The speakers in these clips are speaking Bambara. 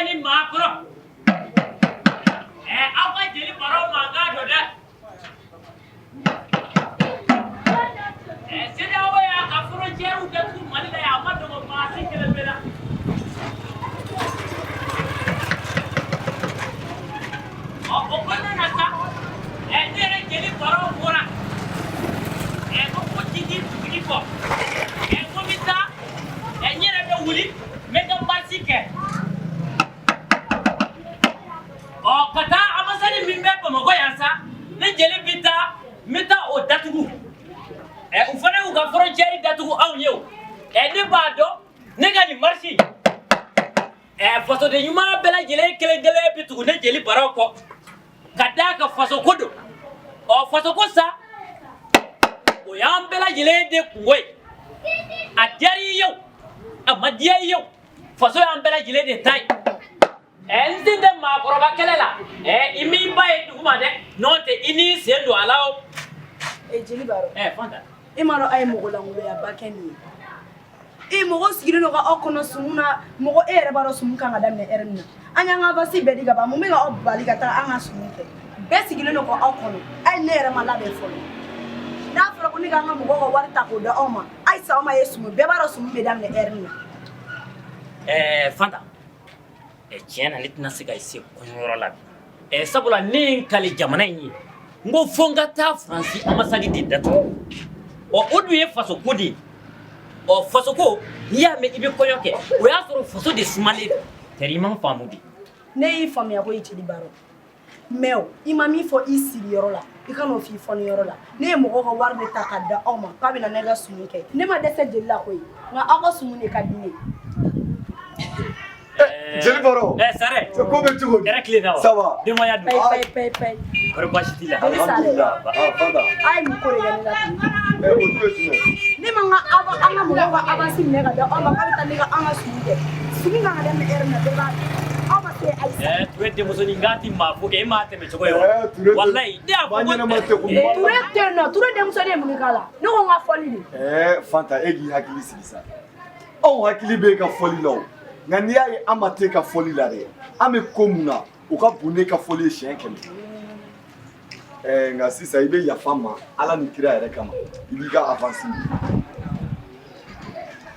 ni makro. Apa jeli baro manga doda. Sida wa ya ka frontière u gatu mali da ya amado ko masi kele bela. O kona na ka. Nere jeli baro mora. Ko jidi tigi ko. Ko mita. Nyere be wuli mega masi ke. O kata amasani mimbe ko mo yansa. Ne jeli bita mita o datugu. U fana u ka frontière datugu anw ye o ne b'a dɔn ne ka nin marche faso de ɲuman bɛɛ lajɛlen kelen-kelen bi tugu ne jeli baraw kɔ ka d'a ka faso ko don faso ko sa o y'an bɛɛ lajɛlen de kungo ye a diyara i ye o a ma diya i ye o faso y'an bɛɛ lajɛlen de ta ye n sen tɛ maakɔrɔba kɛlɛ la i m'i ba ye duguma dɛ n'o tɛ i n'i sen don a la o jeli baro Fanta imaro ay mogo la ngolo ya bakeni mogo sigire no ga okono sumuna mogo ere baro sumu kan adam ne erna anya nga basi bedi ga ba mo me ga obali ga ta anga sumuke be sigire no ga okono ay ne ere mala be folo na foro ko ni ga nga mogo ga warta ko da oma ay sa oma yesumu be baro sumu be dam ne erna Fanta tiena litna siga isi kunyoro la sabula nin kali jamana yi ngo fonga ta France amasadi di dato o du ye faso ko di faso ko ya me ibe koyoke o ya soro faso de smale teriman famudi ne yi famia ko itili baro meo imami fo isiri yoro la ikano fi fo yoro la ne mo ko war de takada oma ka bi na ne ga sumu ke ne ma dese de la ko yi nga ako sumu ne kadine jeli baro sarré ko be tugo directly now ça va de moya do pay ko bashiti la alhamdulillah fada ay mu ko re la o tugo ni manga anga mo ga abasi ne ga da oma ka bi tan ne ga anga sumu ke sumu ga da me erna de ba ama te ay tu ete muso ngati mafu ke mate me chokoyo wallahi dia ko banyana mate ko ture de muso de mu kala no ko nga foli ni fanta egi hakili sigisa on hakili be ka foli law ngani ya amate ka foli la de ame komuna o ka bune ka foli shen kele nga sisa ibe ya fama ala ni kira yere kama ibi ka avancer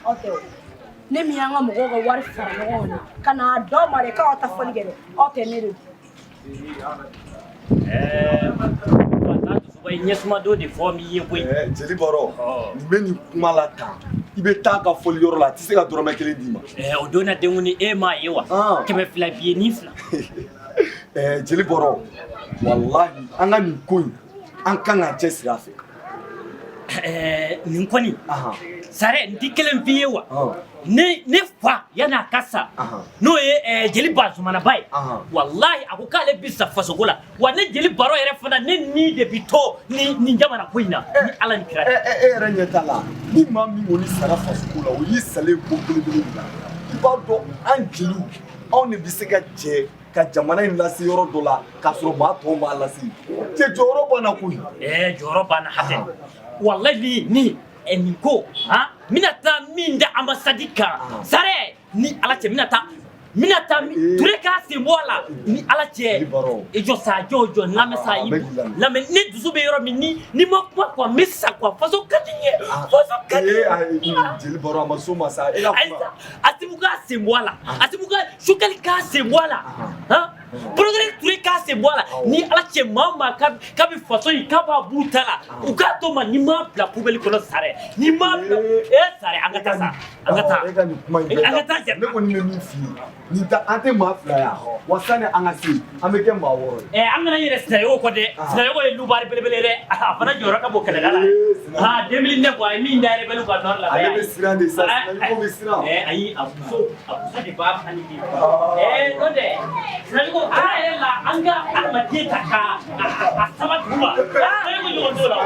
okay ne mi anga mo go war fara no kana do mare ka ta foli gele okay ne do fanta tu subai nyesma do de formi ye boy jeli boro meni kuma la tan ibe ta ka foli yoro la ti se ka dorome kele dima o dona de ngoni ma yewa keme fla bi ni fla jeli boro wallahi anga ni koyi an kan ga jesira fe nin koni sare ndikelen biyewa ne fa yana kasa no ye jeli bazu mana bai wallahi akukale bisa fasogola wa ne jeli baro yere fana ne ni de bito ni jamana koina ni ala ni kira renya la ni mami woni sara fasogola o yi sale ko bele ibado angilu on ne bisega je ka jamana in lasi yoro dola ka soro ma to ma lasi je joro bana kuyi joro bana haten wallahi ni eniko minata minda amasadika sare ni alache minata ture ka sembola ni alache ejo sa jojo ngame sa ibu la me ni dusu be yoro ni ma kwa misa kwa faso kadinye jeli baro amasoma sa ela kwa atibuka sembola atibuka shukali ka sembola progrès ture ka sembola ni alache mama kabi faso ikaba butala ukato ma ni ma la poubelle kono sare ni ma sare angata ne ko ni me mi fi ni ta ante ma fla ya wasane angasi ameke ma woro angana yere sayo ko de sayo ko lubari belebele re afana joro ka bokale dala 2009 ko mi ndare belu ka non la ale be sirande sa ko be siran ayi abuso di ba ani di no de sayo ko ela anga almadita ka asaba kuma sayo ko yo dola